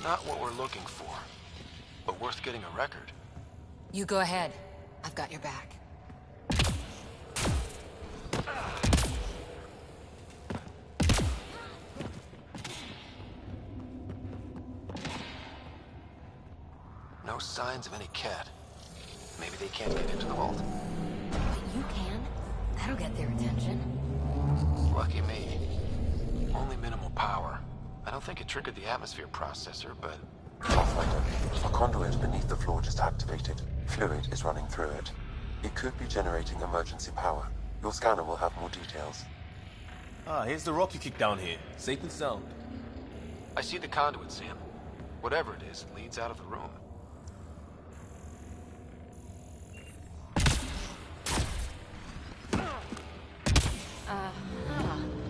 Not what we're looking for, but worth getting a record. You go ahead. I've got your back. No signs of any cat. Maybe they can't get into the vault. But you can. That'll get their attention. Lucky me. Only minimal power. I don't think it triggered the atmosphere processor, but... Pathfinder, a conduit beneath the floor just activated. Fluid is running through it. It could be generating emergency power. Your scanner will have more details. Ah, here's the rock you kicked down here. Safe and sound. I see the conduit, Sam. Whatever it is, leads out of the room.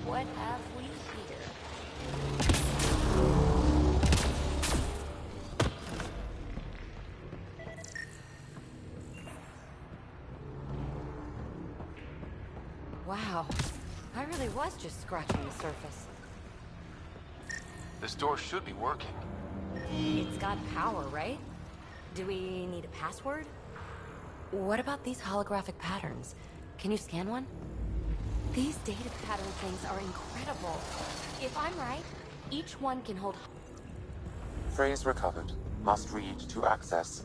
What have we here? Wow. I really was just scratching the surface. This door should be working. It's got power, right? Do we need a password? What about these holographic patterns? Can you scan one? These data pattern things are incredible. If I'm right, each one can hold... Phrase recovered. Must read to access.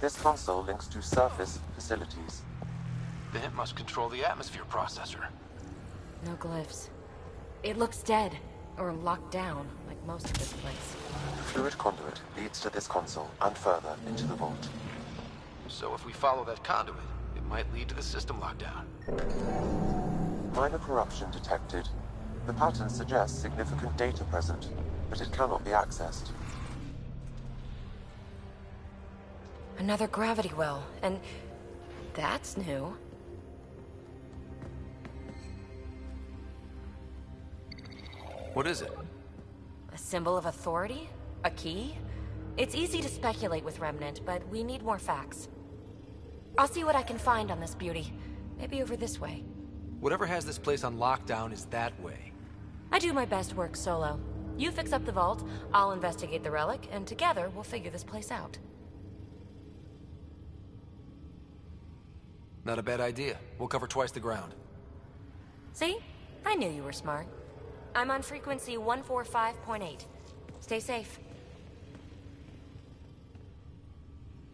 This console links to surface facilities. Then it must control the atmosphere processor. No glyphs. It looks dead, or locked down, like most of this place. The fluid conduit leads to this console and further into the vault. So if we follow that conduit, it might lead to the system lockdown. Minor corruption detected. The pattern suggests significant data present, but it cannot be accessed. Another gravity well, and that's new. What is it? A symbol of authority? A key? It's easy to speculate with Remnant, but we need more facts. I'll see what I can find on this beauty. Maybe over this way. Whatever has this place on lockdown is that way. I do my best work solo. You fix up the vault, I'll investigate the relic, and together we'll figure this place out. Not a bad idea. We'll cover twice the ground. See? I knew you were smart. I'm on frequency 145.8. Stay safe.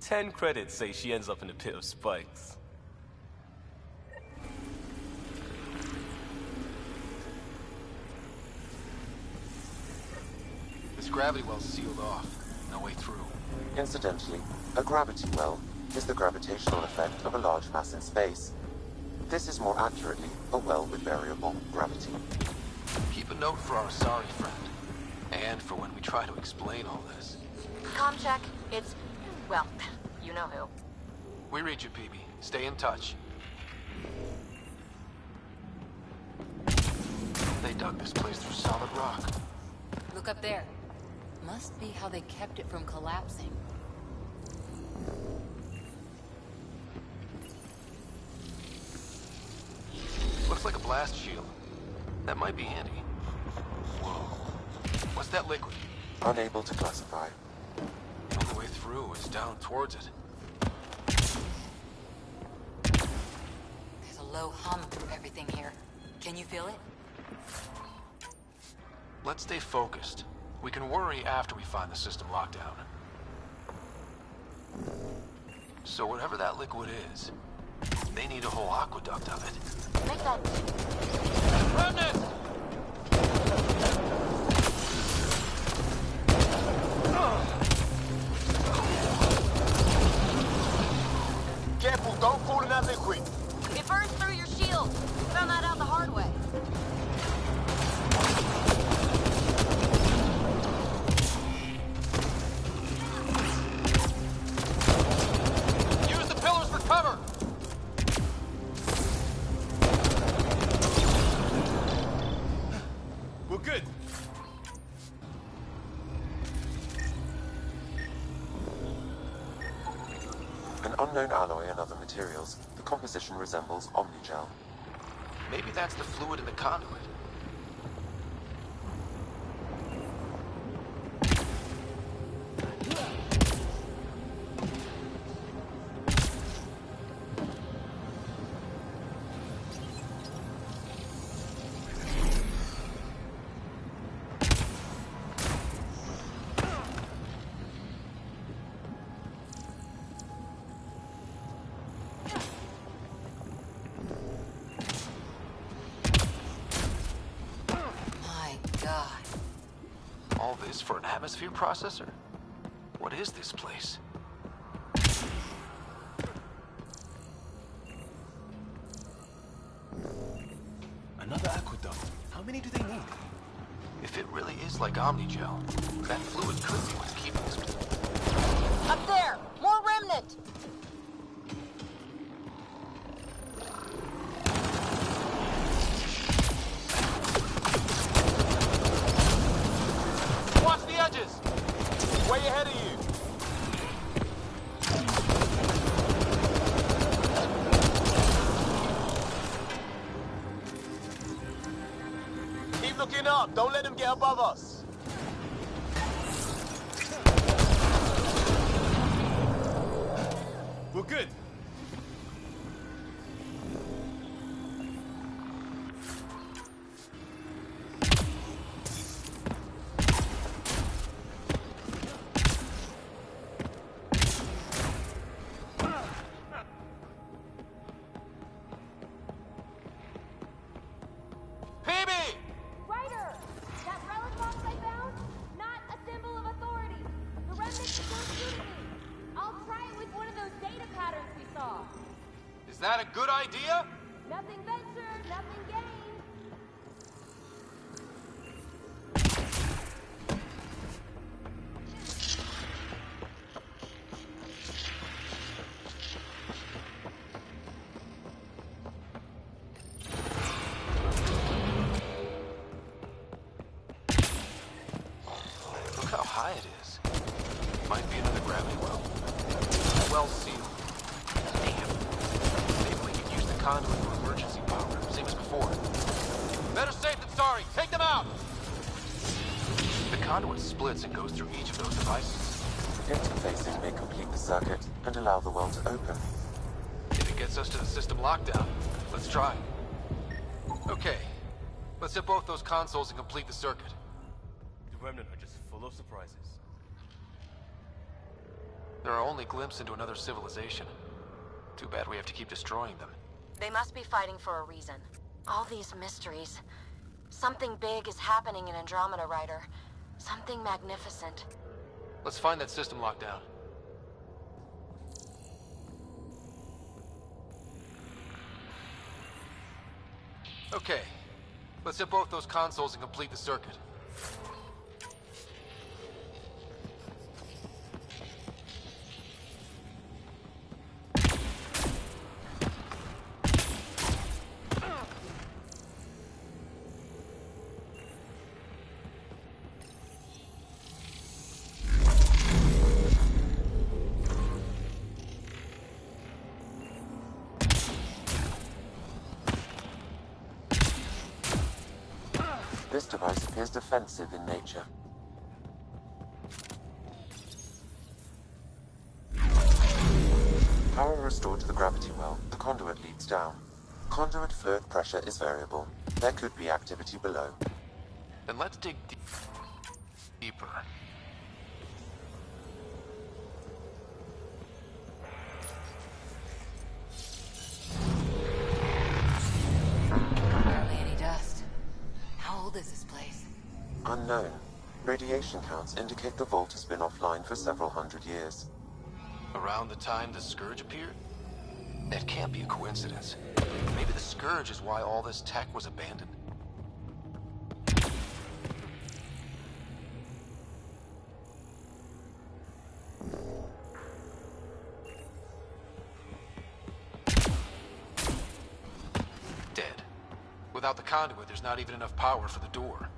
10 credits say she ends up in a pit of spikes. This gravity well's sealed off. No way through. Incidentally, a gravity well is the gravitational effect of a large mass in space. This is more accurately a well with variable gravity. Keep a note for our sorry friend. And for when we try to explain all this. Comm check. It's... well, you know who. We read you, PB. Stay in touch. They dug this place through solid rock. Look up there. Must be how they kept it from collapsing. Looks like a blast shield. That might be handy. Whoa. What's that liquid? Unable to classify. The only way through is down towards it. There's a low hum through everything here. Can you feel it? Let's stay focused. We can worry after we find the system lockdown. So whatever that liquid is, they need a whole aqueduct of it. Make that... Remnant! Careful, don't fall in that liquid. It burns through your shield. Found that out the hard way. Use the pillars for cover! We're good. An unknown alloy and other materials, the composition resembles omnigel. Maybe that's the fluid in the conduit. Or an atmosphere processor? What is this place? Another aqueduct. How many do they need? If it really is like Omnigel, that fluid could be what's keeping this... Up there! More remnant! Watch the edges! Way ahead of you! Keep looking up! Don't let them get above us! We're good. Ryder! That relic box I found? Not a symbol of authority. The remnants are still shooting me. I'll try it with one of those data patterns we saw. Is that a good idea? Nothing ventured, nothing gained. Look how high it is. Might be another gravity well. Well sealed. Damn. Maybe we could use the conduit for emergency power, same as before. Better safe than sorry. Take them out! The conduit splits and goes through each of those devices. Interfacing may complete the circuit and allow the well to open. If it gets us to the system lockdown, let's try. Okay. Let's hit both those consoles and complete the circuit. The Remnant are just full of surprises. They're our only glimpse into another civilization. Too bad we have to keep destroying them. They must be fighting for a reason. All these mysteries. Something big is happening in Andromeda, Ryder. Something magnificent. Let's find that system lockdown. Okay. Let's hit both those consoles and complete the circuit. This device appears defensive in nature. Power restored to the gravity well. The conduit leads down. Conduit fluid pressure is variable. There could be activity below. Then let's dig deeper. Hardly any dust. How old is this place? Unknown. Radiation counts indicate the vault has been offline for several hundred years. Around the time the Scourge appeared? That can't be a coincidence. Maybe the Scourge is why all this tech was abandoned. Dead. Without the conduit, there's not even enough power for the door.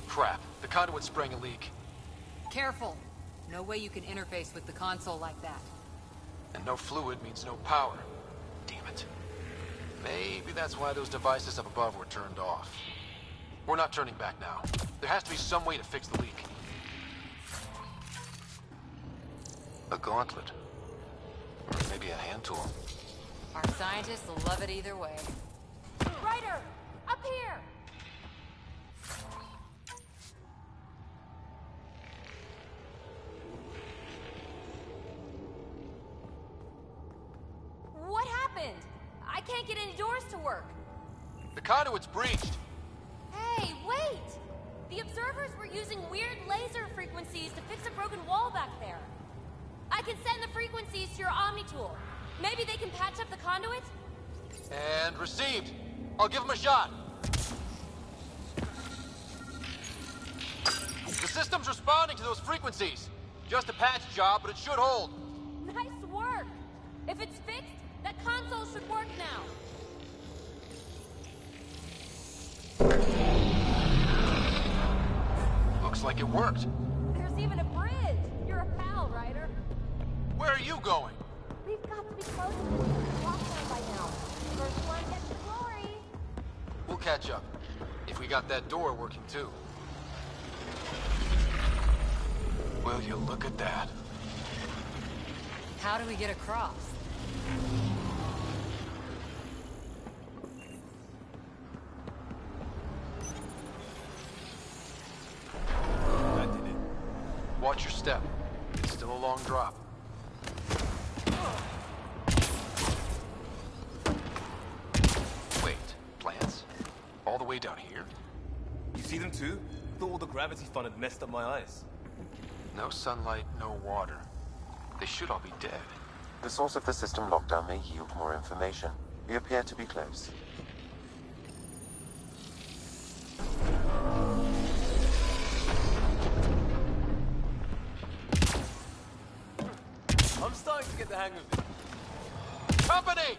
Crap. The conduit sprang a leak. Careful. No way you can interface with the console like that. And no fluid means no power. Damn it. Maybe that's why those devices up above were turned off. We're not turning back now. There has to be some way to fix the leak. A gauntlet. Or maybe a hand tool. Our scientists will love it either way. Ryder! Up here! What happened? I can't can't get any doors to work. The conduit's breached. Hey, wait! The observers were using weird laser frequencies to fix a broken wall back there. I can send the frequencies to your Omni tool. Maybe they can patch up the conduit? And received. I'll give him a shot. The system's responding to those frequencies. Just a patch job, but it should hold. Nice work! If it's fixed, that console should work now. Looks like it worked. There's even a bridge. You're a pal, Ryder. Where are you going? We've got to be close to this lockdown by now. First one gets the glory. We'll catch up. If we got that door working too. Will you look at that? How do we get across? That did it. Watch your step. It's still a long drop. Wait, plants? All the way down here? You see them too? Thought all the gravity fun had messed up my eyes. No sunlight, no water. They should all be dead. The source of the system lockdown may yield more information. We appear to be close. I'm starting to get the hang of it. Company!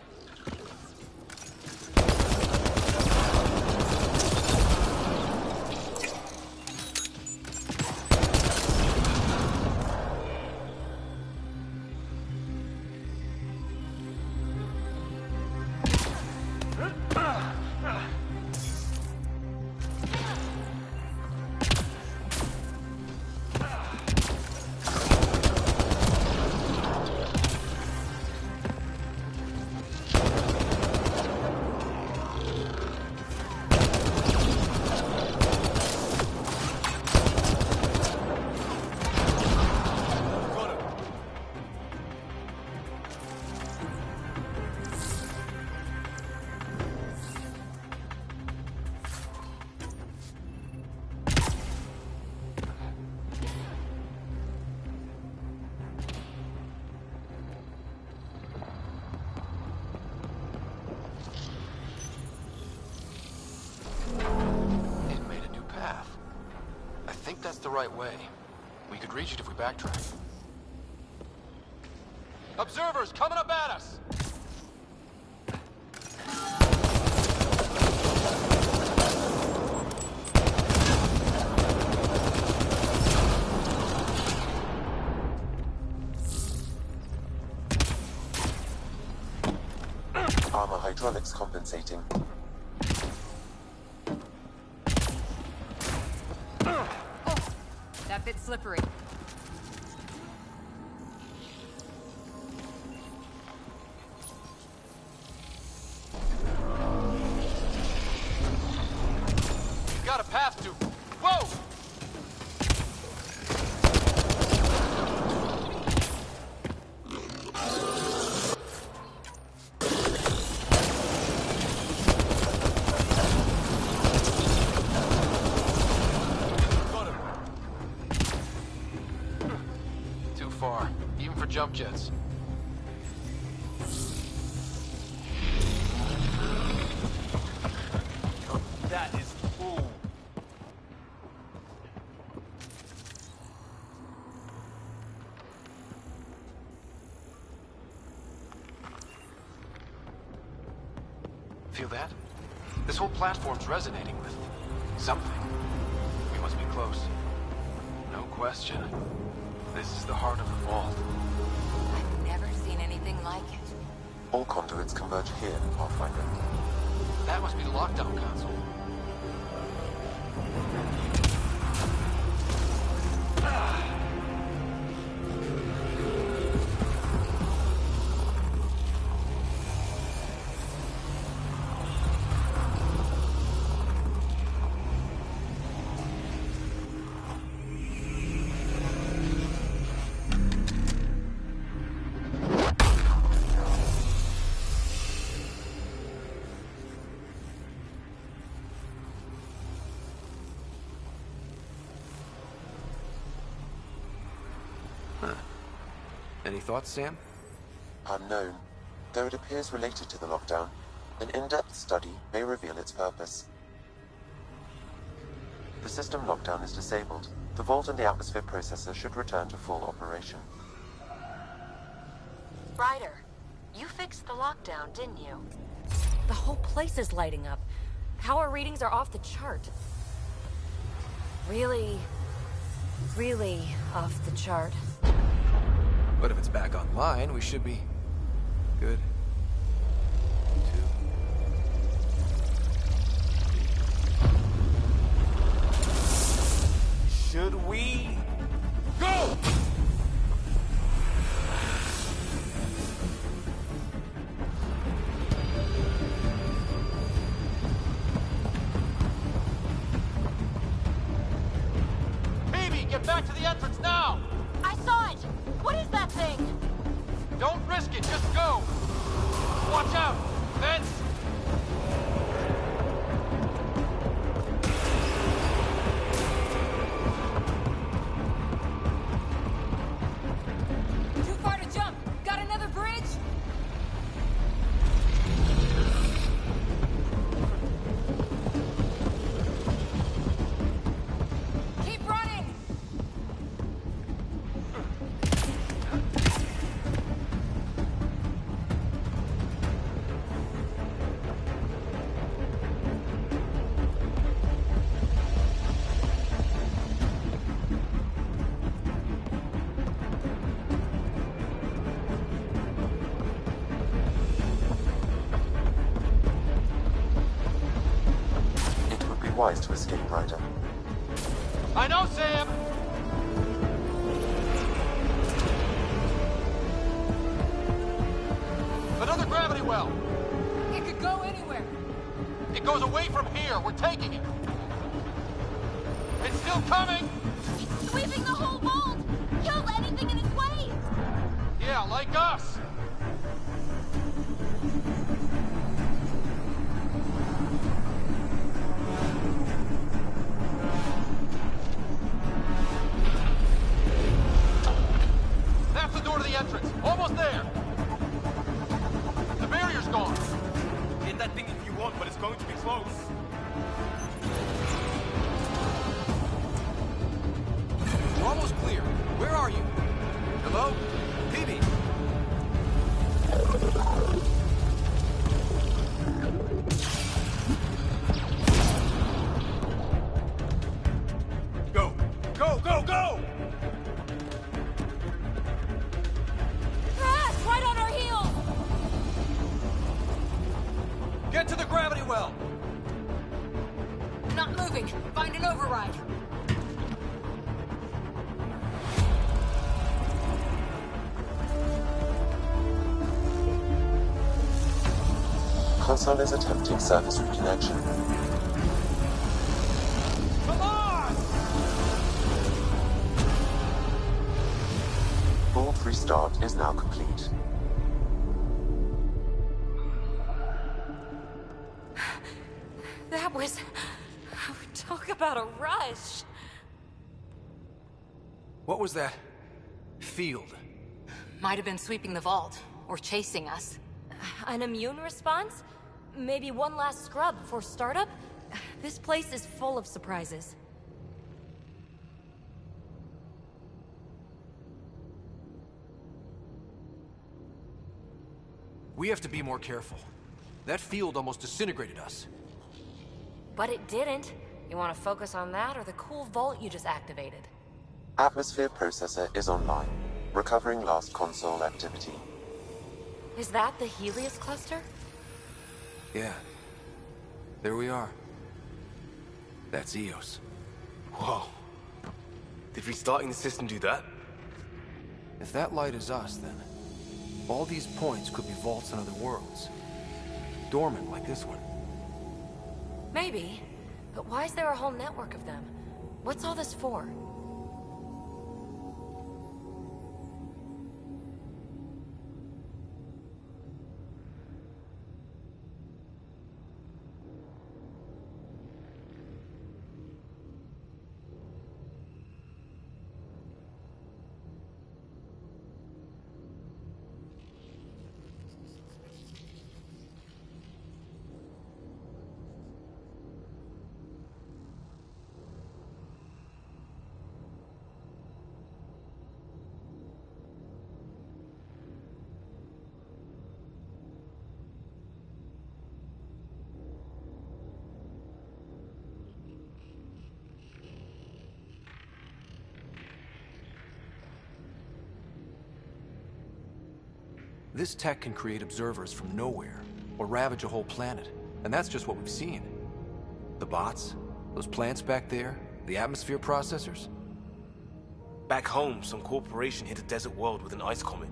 That's the right way. We could reach it if we backtrack. Observers coming up at us! Armor hydraulics compensating. That bit's slippery. Got a path to... Whoa! Far, even for jump jets. That is cool. Feel that? This whole platform's resonating with something. We must be close. No question. This is the heart of the vault. I've never seen anything like it. All conduits converge here, Pathfinder. That must be the lockdown console. Any thoughts, Sam? Unknown. Though it appears related to the lockdown, an in-depth study may reveal its purpose. The system lockdown is disabled. The vault and the atmosphere processor should return to full operation. Ryder, you fixed the lockdown, didn't you? The whole place is lighting up. Power readings are off the chart. Really off the chart. But if it's back online, we should be good. Should we go? Phoebe, get back to the entrance now! I saw it! What is that thing? Don't risk it, just go! Watch out! Vents! Too far to jump. Got another bridge? Keep running! It would be wise to escape, Ryder. I know, Sam! Another gravity well! It could go anywhere. It goes away from here. We're taking it. It's still coming! It's sweeping the whole vault! Kill anything in its way! Yeah, like us! That's the door to the entrance. Almost there. The barrier's gone. Hit that thing if you want, but it's going to be close. We're almost clear. Where are you? Hello? Phoebe? Go! Go, go, go! Ah, it's right on our heels! Get to the gravity well! Not moving. Find an override. Console is attempting surface reconnection. Come on! Vault restart is now complete. That was... Talk about a rush. What was that? Field. Might have been sweeping the vault, or chasing us. An immune response? Maybe one last scrub before startup? This place is full of surprises. We have to be more careful. That field almost disintegrated us. But it didn't. You want to focus on that or the cool vault you just activated? Atmosphere processor is online, recovering last console activity. Is that the Helios cluster? Yeah. There we are. That's Eos. Whoa. Did restarting the system do that? If that light is us, then all these points could be vaults in other worlds. Dormant like this one. Maybe. But why is there a whole network of them? What's all this for? This tech can create observers from nowhere, or ravage a whole planet. And that's just what we've seen. The bots, those plants back there, the atmosphere processors. Back home, some corporation hit a desert world with an ice comet.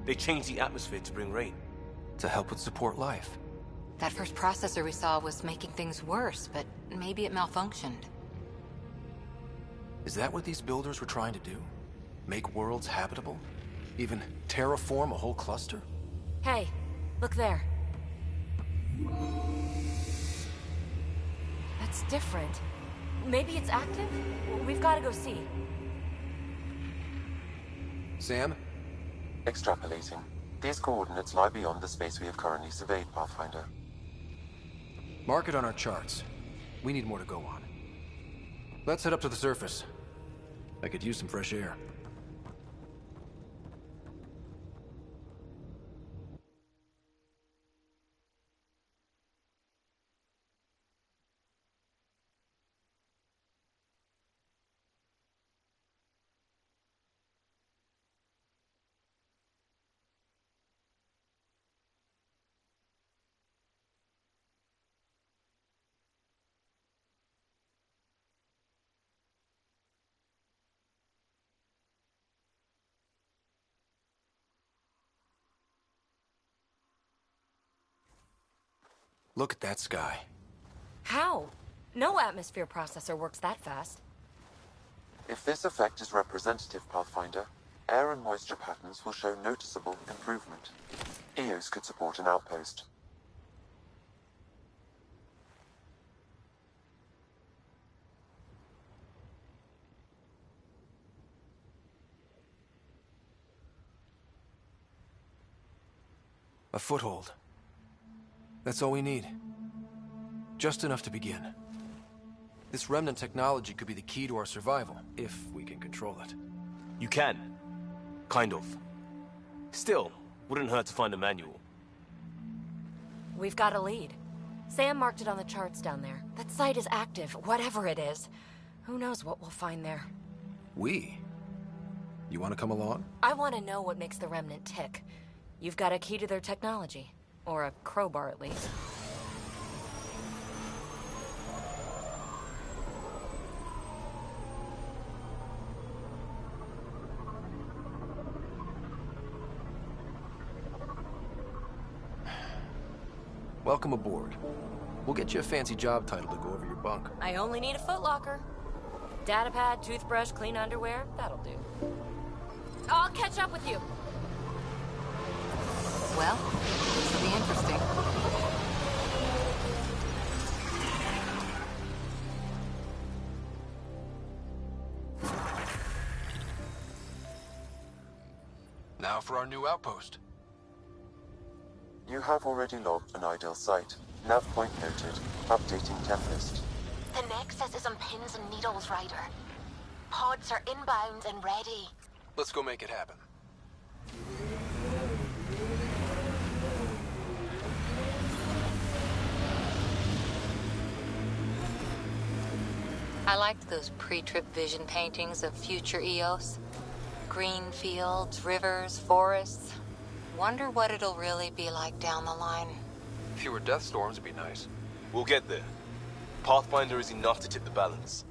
They changed the atmosphere to bring rain. To help it support life. That first processor we saw was making things worse, but maybe it malfunctioned. Is that what these builders were trying to do? Make worlds habitable? Even terraform a whole cluster? Hey, look there. That's different. Maybe it's active? We've got to go see. Sam? Extrapolating. These coordinates lie beyond the space we have currently surveyed, Pathfinder. Mark it on our charts. We need more to go on. Let's head up to the surface. I could use some fresh air. Look at that sky. How? No atmosphere processor works that fast. If this effect is representative, Pathfinder, air and moisture patterns will show noticeable improvement. EOS could support an outpost. A foothold. That's all we need. Just enough to begin. This remnant technology could be the key to our survival, if we can control it. You can. Kind of. Still, wouldn't hurt to find a manual. We've got a lead. Sam marked it on the charts down there. That site is active, whatever it is. Who knows what we'll find there. We? You want to come along? I want to know what makes the remnant tick. You've got a key to their technology. Or a crowbar, at least. Welcome aboard. We'll get you a fancy job title to go over your bunk. I only need a footlocker. Datapad, toothbrush, clean underwear, that'll do. I'll catch up with you. Well, this will be interesting. Now for our new outpost. You have already logged an ideal site. Nav point noted. Updating temp list. The Nexus is on pins and needles, Ryder. Pods are inbound and ready. Let's go make it happen. I liked those pre-trip vision paintings of future EOS. Green fields, rivers, forests. Wonder what it'll really be like down the line. Fewer death storms would be nice. We'll get there. Pathfinder is enough to tip the balance.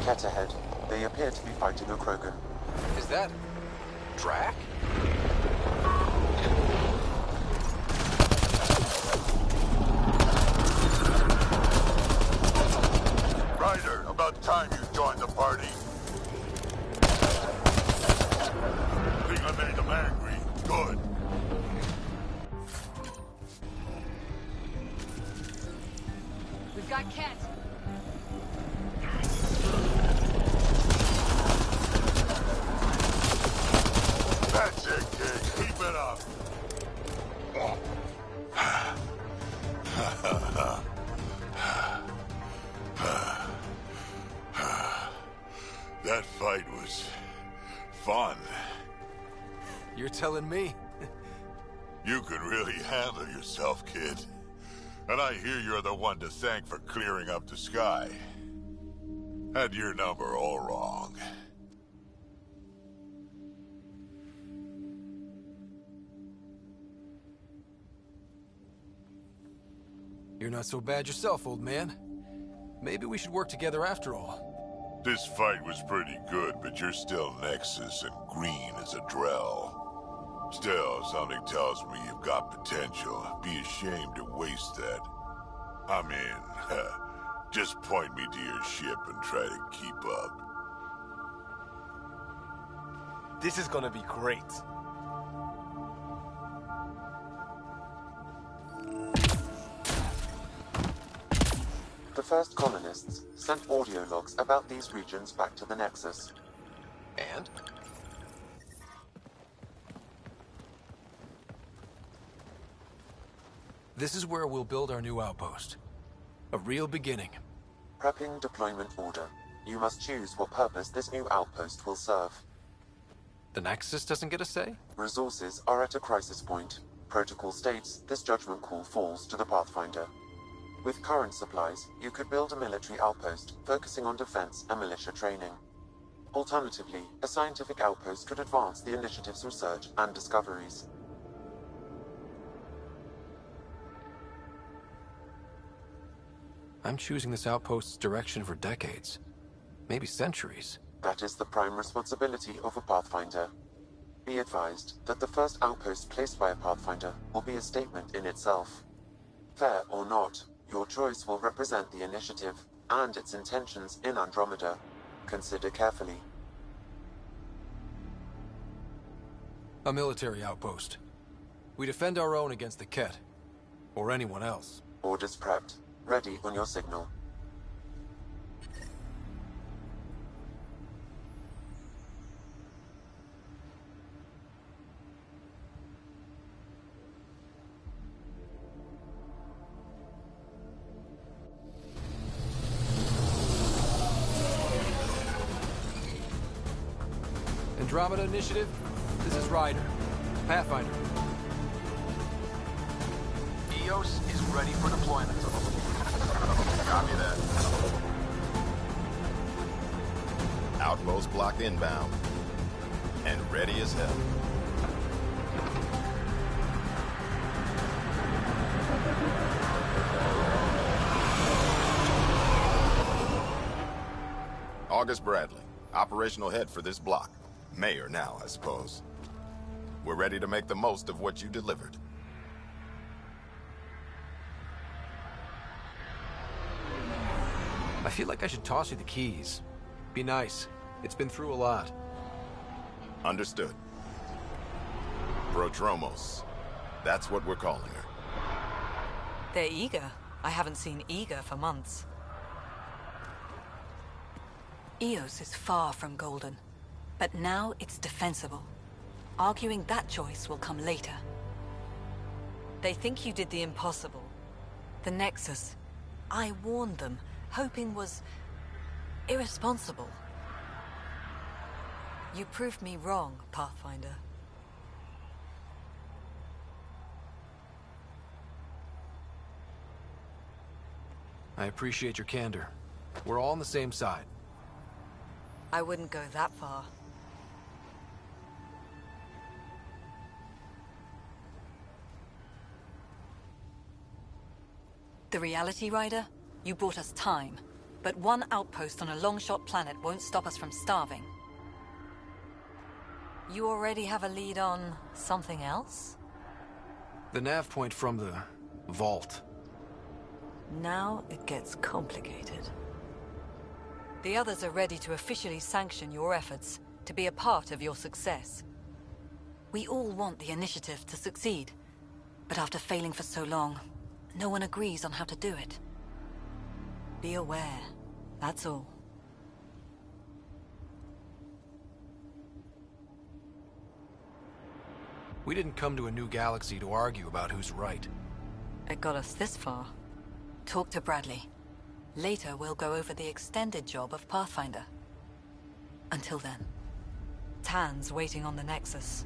Ket ahead. They appear to be fighting a Krogan. Is that... Drac? Ryder, about time you joined the party. Think I made them angry. Good. We've got Ket. That's it, kid. Keep it up. That fight was fun. You're telling me? You can really handle yourself, kid. And I hear you're the one to thank for clearing up the sky. Had your number all wrong. You're not so bad yourself, old man. Maybe we should work together after all. This fight was pretty good, but you're still Nexus and green as a Drell. Still, something tells me you've got potential. Be ashamed to waste that. I mean, just point me to your ship and try to keep up. This is gonna be great. The first colonists sent audio logs about these regions back to the Nexus. And? This is where we'll build our new outpost. A real beginning. Prepping deployment order. You must choose what purpose this new outpost will serve. The Nexus doesn't get a say? Resources are at a crisis point. Protocol states this judgment call falls to the Pathfinder. With current supplies, you could build a military outpost focusing on defense and militia training. Alternatively, a scientific outpost could advance the initiative's research and discoveries. I'm choosing this outpost's direction for decades. Maybe centuries. That is the prime responsibility of a Pathfinder. Be advised that the first outpost placed by a Pathfinder will be a statement in itself. Fair or not, your choice will represent the initiative and its intentions in Andromeda. Consider carefully. A military outpost. We defend our own against the Ket. Or anyone else. Orders prepped. Ready on your signal. Andromeda Initiative, this is Ryder. Pathfinder. EOS is ready for deployment. Copy that. Outpost block inbound. And ready as hell. August Bradley, operational head for this block. Mayor now, I suppose. We're ready to make the most of what you delivered. I feel like I should toss you the keys. Be nice. It's been through a lot. Understood. Prodromos. That's what we're calling her. They're eager. I haven't seen eager for months. Eos is far from golden, but now it's defensible. Arguing that choice will come later. They think you did the impossible. The Nexus. I warned them, hoping was irresponsible. You proved me wrong, Pathfinder. I appreciate your candor. We're all on the same side. I wouldn't go that far. The Reality Rider? You bought us time. But one outpost on a long-shot planet won't stop us from starving. You already have a lead on something else? The nav point from the vault. Now it gets complicated. The others are ready to officially sanction your efforts, to be a part of your success. We all want the initiative to succeed, but after failing for so long, no one agrees on how to do it. Be aware, that's all. We didn't come to a new galaxy to argue about who's right. It got us this far. Talk to Bradley. Later, we'll go over the extended job of Pathfinder. Until then, Tan's waiting on the Nexus.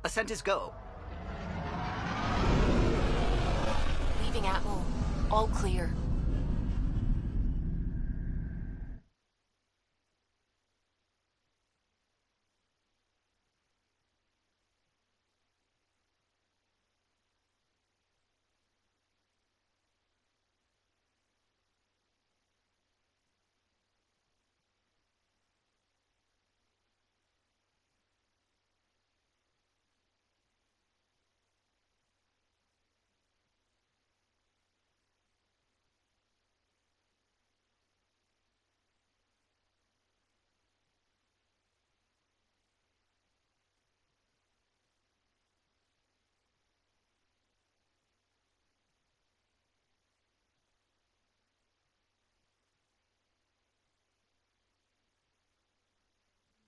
Ascent is go. Leaving Atmo. All clear.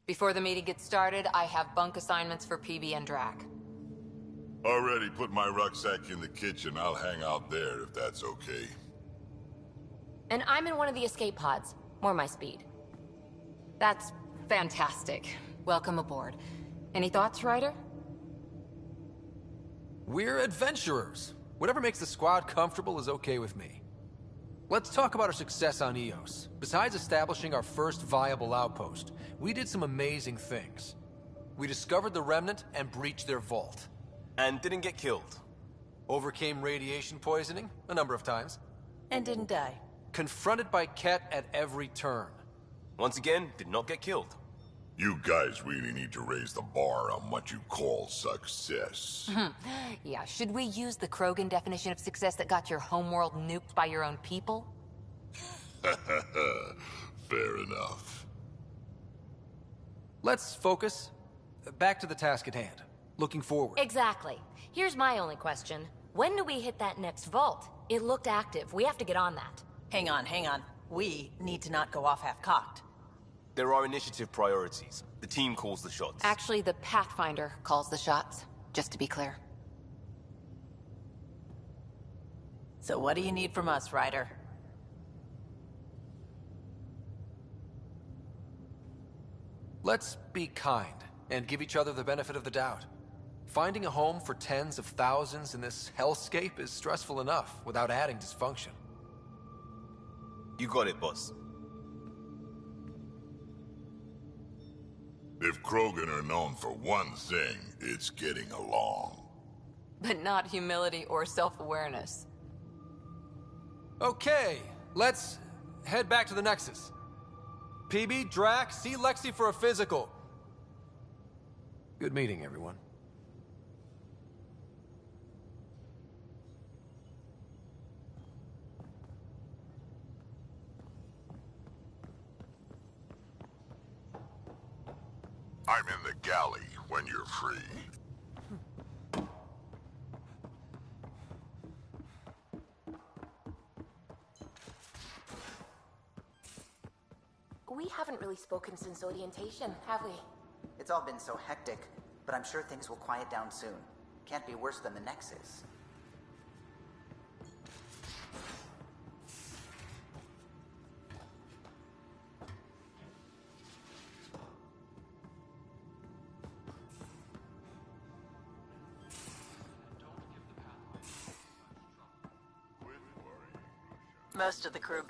Before the meeting gets started, I have bunk assignments for PB and Drac. Already put my rucksack in the kitchen. I'll hang out there if that's okay. And I'm in one of the escape pods. More my speed. That's fantastic. Welcome aboard. Any thoughts, Ryder? We're adventurers. Whatever makes the squad comfortable is okay with me. Let's talk about our success on Eos. Besides establishing our first viable outpost, we did some amazing things. We discovered the Remnant and breached their vault. And didn't get killed. Overcame radiation poisoning a number of times. And didn't die. Confronted by Ket at every turn. Once again, did not get killed. You guys really need to raise the bar on what you call success. Yeah, should we use the Krogan definition of success that got your homeworld nuked by your own people? Fair enough. Let's focus. Back to the task at hand. Looking forward. Exactly. Here's my only question. When do we hit that next vault? It looked active. We have to get on that. Hang on, hang on. We need to not go off half-cocked. There are initiative priorities. The team calls the shots. Actually, the Pathfinder calls the shots, just to be clear. So what do you need from us, Ryder? Let's be kind and give each other the benefit of the doubt. Finding a home for tens of thousands in this hellscape is stressful enough without adding dysfunction. You got it, boss. If Krogan are known for one thing, it's getting along. But not humility or self-awareness. Okay, let's head back to the Nexus. PB, Drac, see Lexi for a physical. Good meeting, everyone. I'm in the galley when you're free. We haven't really spoken since orientation, have we? It's all been so hectic, but I'm sure things will quiet down soon. Can't be worse than the Nexus. Most of the crew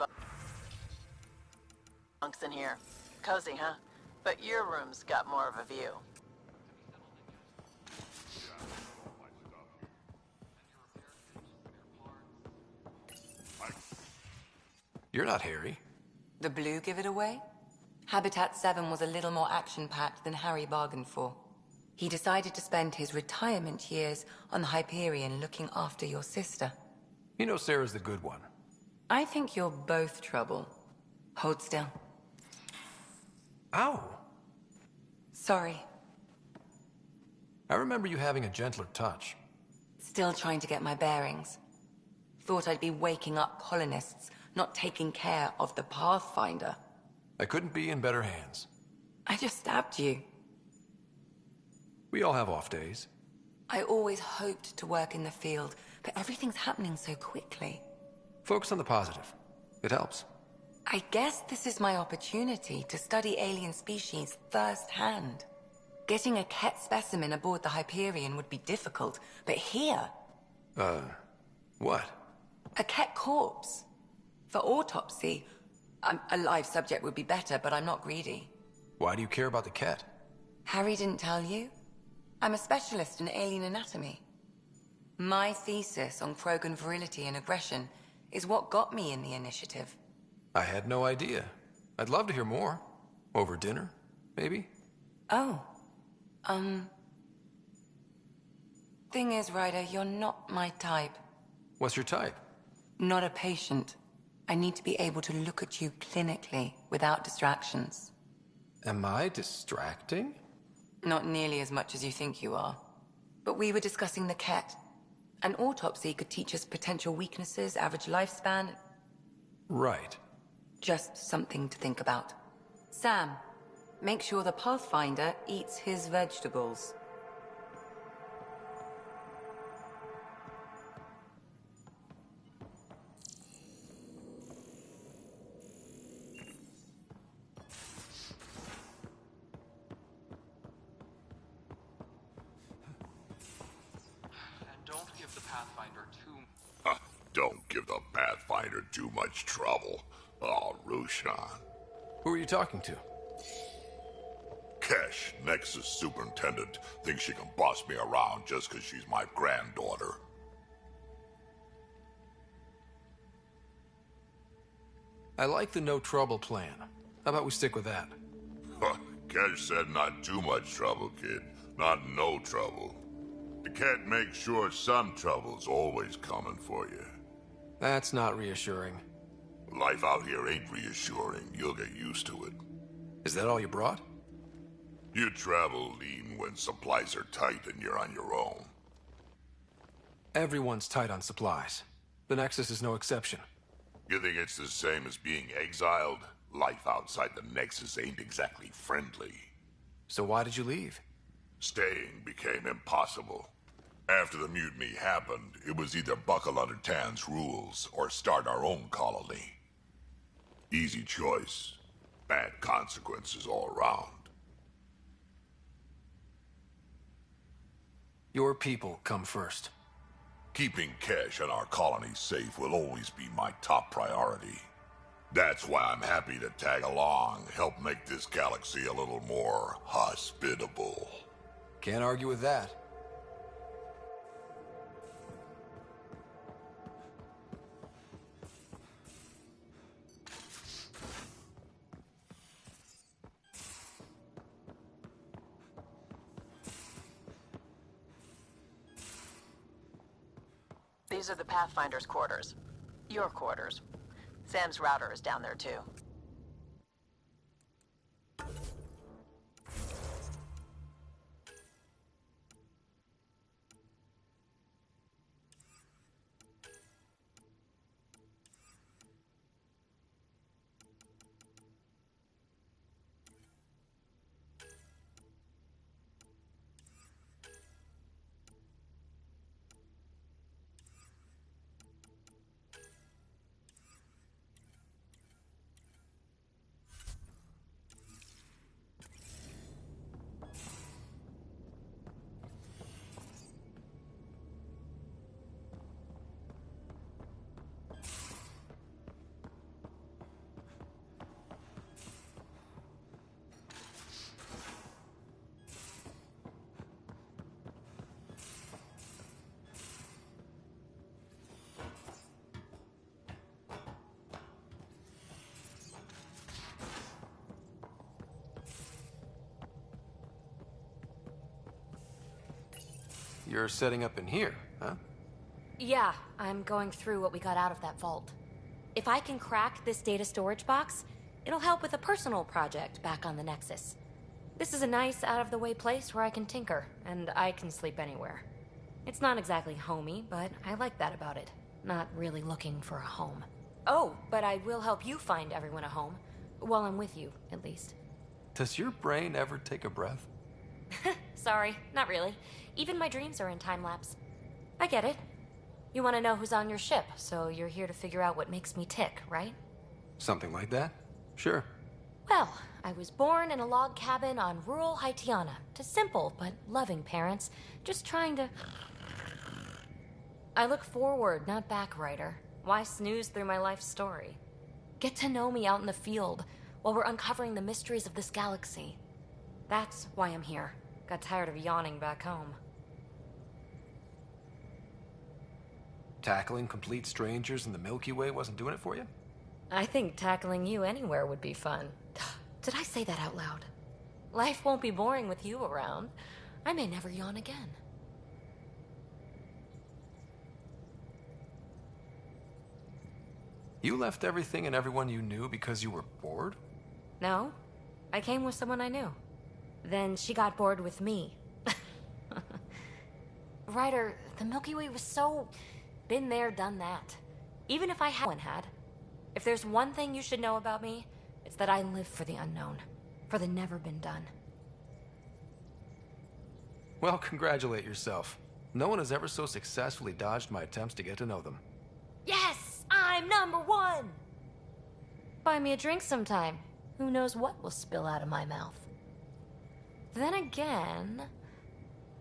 bunks in here. Cozy, huh? But your room's got more of a view. You're not Harry. The blue give it away? Habitat 7 was a little more action-packed than Harry bargained for. He decided to spend his retirement years on the Hyperion looking after your sister. You know Sarah's the good one. I think you're both trouble. Hold still. Ow! Sorry. I remember you having a gentler touch. Still trying to get my bearings. Thought I'd be waking up colonists, not taking care of the Pathfinder. I couldn't be in better hands. I just stabbed you. We all have off days. I always hoped to work in the field, but everything's happening so quickly. Focus on the positive. It helps. I guess this is my opportunity to study alien species firsthand. Getting a Ket specimen aboard the Hyperion would be difficult, but here... What? A Ket corpse. For autopsy, a live subject would be better, but I'm not greedy. Why do you care about the Ket? Harry didn't tell you? I'm a specialist in alien anatomy. My thesis on Krogan virility and aggression is what got me in the initiative. I had no idea. I'd love to hear more. Over dinner, maybe? Oh. Thing is, Ryder, you're not my type. What's your type? Not a patient. I need to be able to look at you clinically, without distractions. Am I distracting? Not nearly as much as you think you are. But we were discussing the Ket. An autopsy could teach us potential weaknesses, average lifespan. Right. Just something to think about. Sam, make sure the Pathfinder eats his vegetables. Don't give the Pathfinder too much trouble. Oh, Rushan. Who are you talking to? Kesh, Nexus Superintendent, thinks she can boss me around just because she's my granddaughter. I like the no trouble plan. How about we stick with that? Kesh said not too much trouble, kid. Not no trouble. The cat makes sure some trouble's always coming for you. That's not reassuring. Life out here ain't reassuring. You'll get used to it. Is that all you brought? You travel lean when supplies are tight and you're on your own. Everyone's tight on supplies. The Nexus is no exception. You think it's the same as being exiled? Life outside the Nexus ain't exactly friendly. So why did you leave? Staying became impossible. After the mutiny happened, it was either buckle under Tan's rules or start our own colony. Easy choice. Bad consequences all around. Your people come first. Keeping Kesh and our colony safe will always be my top priority. That's why I'm happy to tag along, help make this galaxy a little more hospitable. Can't argue with that. These are the Pathfinder's quarters. Your quarters. Sam's router is down there too. You're setting up in here, huh? Yeah, I'm going through what we got out of that vault. If I can crack this data storage box, it'll help with a personal project back on the Nexus. This is a nice, out-of-the-way place where I can tinker, and I can sleep anywhere. It's not exactly homey, but I like that about it. Not really looking for a home. Oh, but I will help you find everyone a home. While I'm with you, at least. Does your brain ever take a breath? Sorry, not really. Even my dreams are in time-lapse. I get it. You want to know who's on your ship, so you're here to figure out what makes me tick, right? Something like that? Sure. Well, I was born in a log cabin on rural Haitiana to simple but loving parents, just trying to... I look forward, not back, Ryder. Why snooze through my life story? Get to know me out in the field while we're uncovering the mysteries of this galaxy. That's why I'm here. Got tired of yawning back home. Tackling complete strangers in the Milky Way wasn't doing it for you? I think tackling you anywhere would be fun. Did I say that out loud? Life won't be boring with you around. I may never yawn again. You left everything and everyone you knew because you were bored? No, I came with someone I knew. Then she got bored with me. Ryder, the Milky Way was so... been there, done that. Even if I had. If there's one thing you should know about me, it's that I live for the unknown. For the never been done. Well, congratulate yourself. No one has ever so successfully dodged my attempts to get to know them. Yes! I'm #1! Buy me a drink sometime. Who knows what will spill out of my mouth. Then again...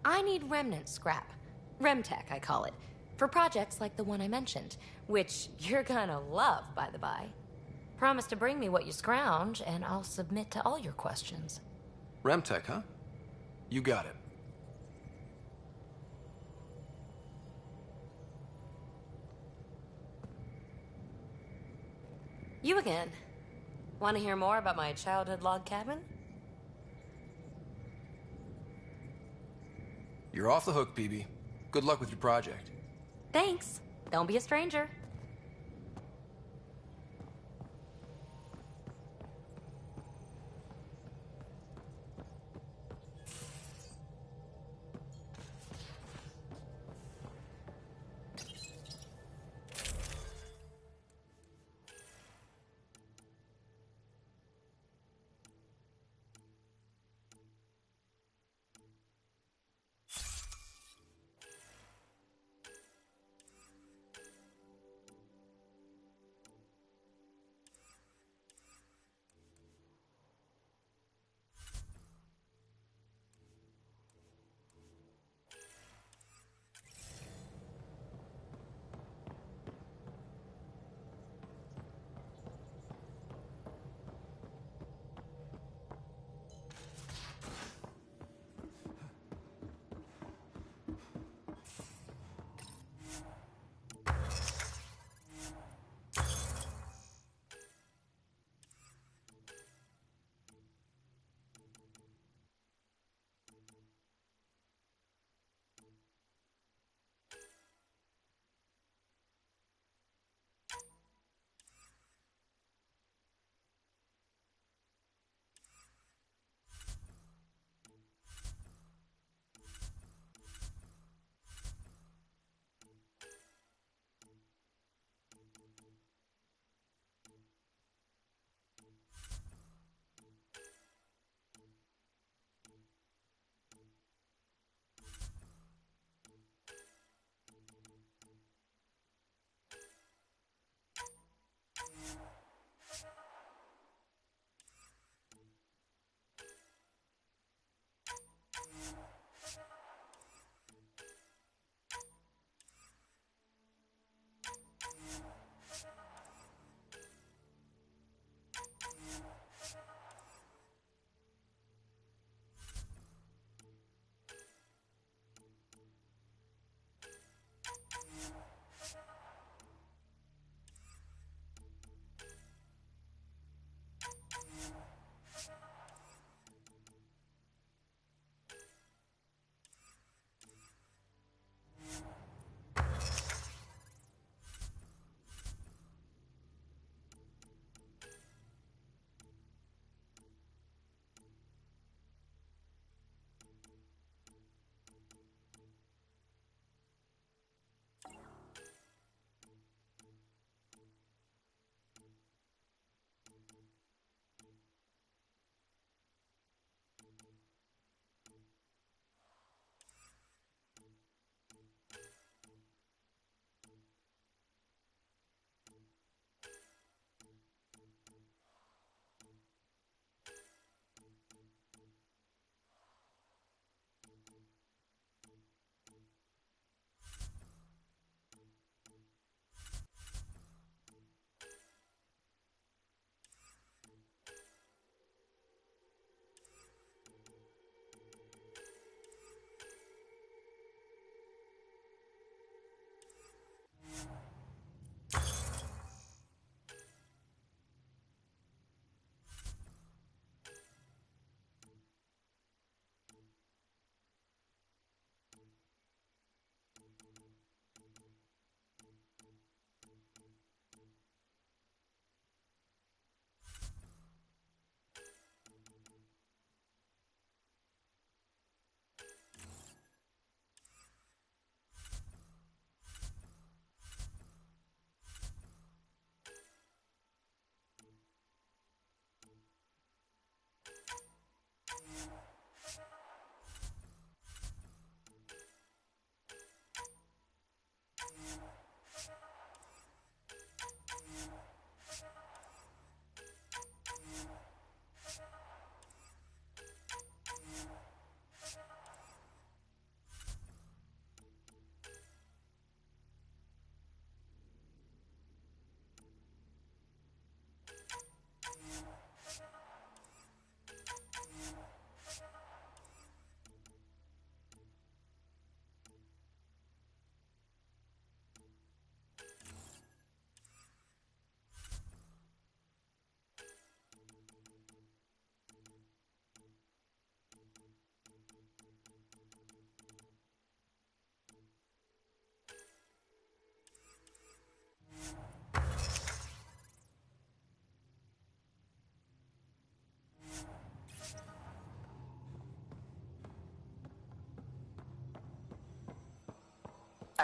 I need remnant scrap. Remtech, I call it. For projects like the one I mentioned. Which you're gonna love, by the by. Promise to bring me what you scrounge, and I'll submit to all your questions. Remtech, huh? You got it. You again. Want to hear more about my childhood log cabin? You're off the hook, PB. Good luck with your project. Thanks. Don't be a stranger.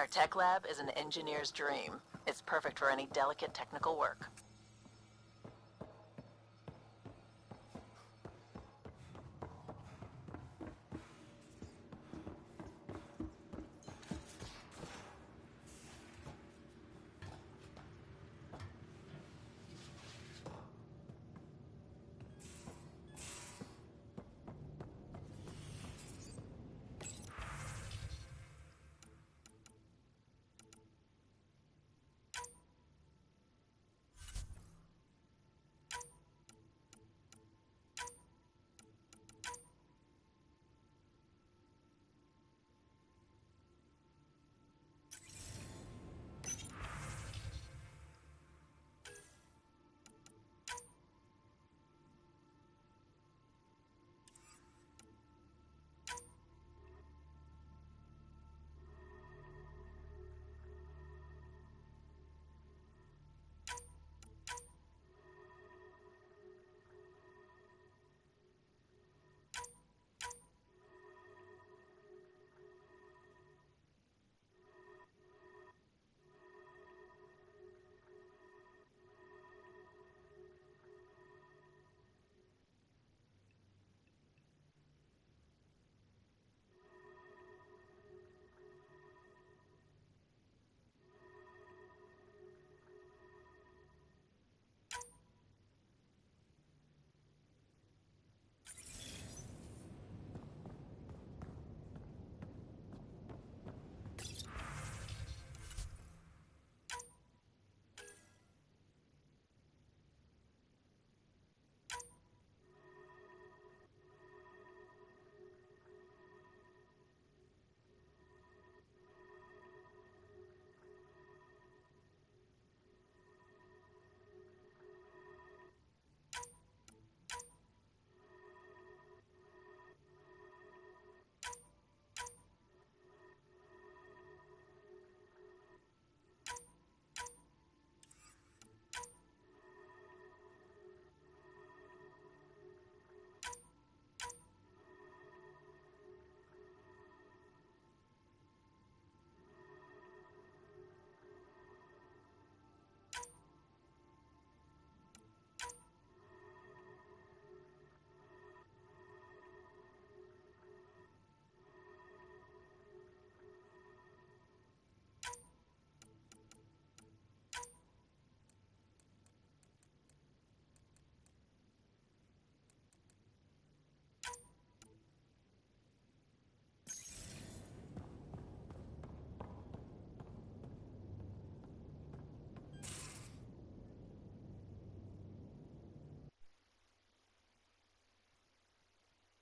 Our tech lab is an engineer's dream. It's perfect for any delicate technical work.